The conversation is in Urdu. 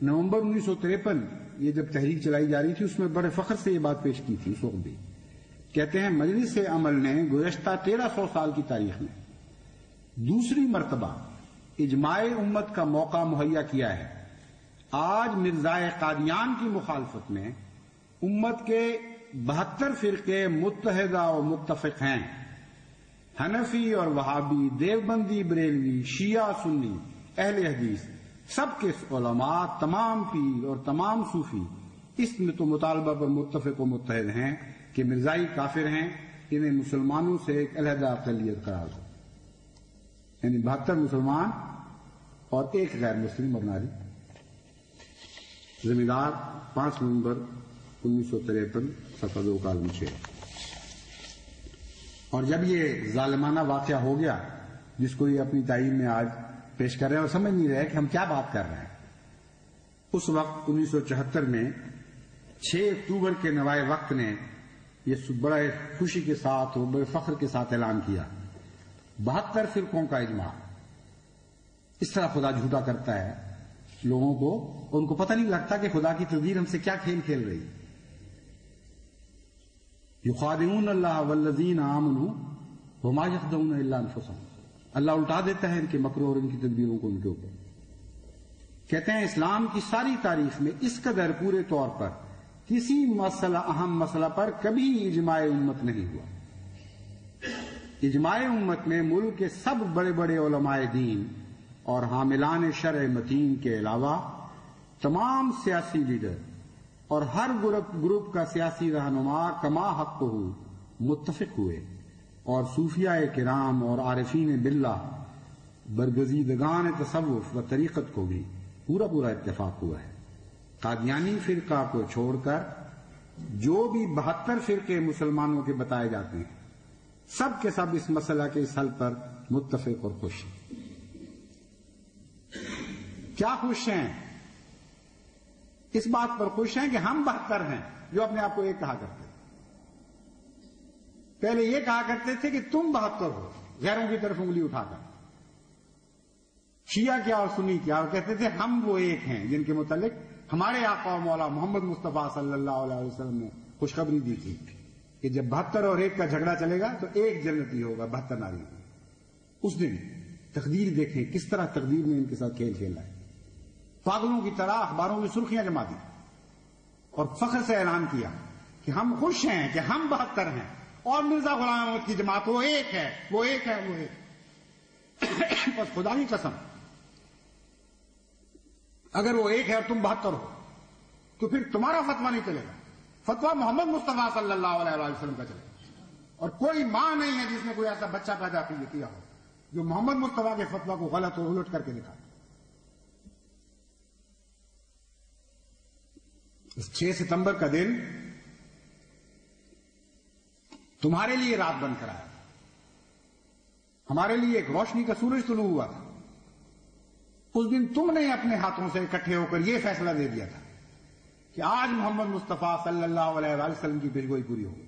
نومبر 1953 یہ جب تحریک چلائی جا رہی تھی اس میں بڑے فخر سے یہ بات پیش کی تھی اس وقت بھی. کہتے ہیں مجلس عمل نے گزشتہ 1300 سال کی تاریخ میں دوسری مرتبہ اجماع امت کا موقع مہیا کیا ہے. آج مرزائے قادیان کی مخالفت میں امت کے 72 فرقے متحدہ و متفق ہیں. حنفی اور وہابی، دیوبندی بریلوی، شیعہ سنی، اہل حدیث، سب کے علماء، تمام پیر اور تمام صوفی اس میں تو مطالبہ پر متفق و متحد ہیں کہ مرزائی کافر ہیں، انہیں مسلمانوں سے ایک علیحدہ اقلیت قرار دو. یعنی 72 مسلمان اور ایک غیر مسلم اور ناری. زمیندار 5 نومبر 1953 صفحہ 2 کالم 6. اور جب یہ ظالمانہ واقعہ ہو گیا جس کو یہ اپنی تعین میں آج پیش کر رہے ہیں اور سمجھ نہیں رہے کہ ہم کیا بات کر رہے ہیں، اس وقت 1974 میں 6 اکتوبر کے نوائے وقت نے یہ بڑے خوشی کے ساتھ اور بڑے فخر کے ساتھ اعلان کیا 72 فرقوں کا اجماع. اس طرح خدا جھوٹا کرتا ہے لوگوں کو، ان کو پتہ نہیں لگتا کہ خدا کی تقدیر ہم سے کیا کھیل کھیل رہی. یخادعون اللہ والذین آمنوا وما یخدعون الا انفسهم. اللہ الٹا دیتا ہے ان کے مکروں اور ان کی تدبیروں کو ان کے اوپر. کہتے ہیں اسلام کی ساری تاریخ میں اس قدر پورے طور پر کسی مسئلہ، اہم مسئلہ پر کبھی اجماع امت نہیں ہوا. اجماع امت میں ملک کے سب بڑے بڑے علماء دین اور حاملان شرع متین کے علاوہ تمام سیاسی لیڈر اور ہر گروپ کا سیاسی رہنما کما حق ہو متفق ہوئے، اور صوفیاء کرام اور عارفین باللہ برگزیدگان تصوف و طریقت کو بھی پورا اتفاق ہوا ہے. قادیانی فرقہ کو چھوڑ کر جو بھی 72 فرقے مسلمانوں کے بتائے جاتے ہیں سب کے سب اس مسئلہ کے اس حل پر متفق اور خوش ہیں. کیا خوش ہیں؟ اس بات پر خوش ہیں کہ ہم 72 ہیں جو اپنے آپ کو ایک کہا کرتے ہیں. پہلے یہ کہا کرتے تھے کہ تم 72 ہو، غیروں کی طرف انگلی اٹھا کر. شیعہ کیا اور سنی کیا، اور کہتے تھے ہم وہ ایک ہیں جن کے متعلق ہمارے آقا و مولا محمد مصطفیٰ صلی اللہ علیہ وسلم نے خوشخبری دی تھی کہ جب 72 اور 1 کا جھگڑا چلے گا تو ایک جنتی ہوگا 72 ناری. اس دن تقدیر دیکھیں کس طرح تقدیر نے ان کے ساتھ کھیل کھیلا ہے. پاگلوں کی طرح اخباروں میں سرخیاں جما دی اور فخر سے اعلان کیا کہ ہم خوش ہیں کہ ہم 72 ہیں اور مرزا غلام احمد کی جماعت وہ ایک ہے، وہ ایک ہے، وہ ایک. بس خدا کی قسم اگر وہ ایک ہے اور تم 72 ہو تو پھر تمہارا فتویٰ نہیں چلے گا، فتویٰ محمد مصطفیٰ صلی اللہ علیہ وسلم کا چلے گا. اور کوئی ماں نہیں ہے جس نے کوئی ایسا بچہ پیدا کیا ہو جو محمد مصطفیٰ کے فتویٰ کو غلط اور الٹ کر کے دکھا. اس 6 ستمبر کا دن تمہارے لیے رات بن کر آیا، ہمارے لیے ایک روشنی کا سورج طلوع ہوا تھا. اس دن تم نے اپنے ہاتھوں سے اکٹھے ہو کر یہ فیصلہ دے دیا تھا کہ آج محمد مصطفیٰ صلی اللہ علیہ وسلم کی پیشگوئی پوری ہوگی.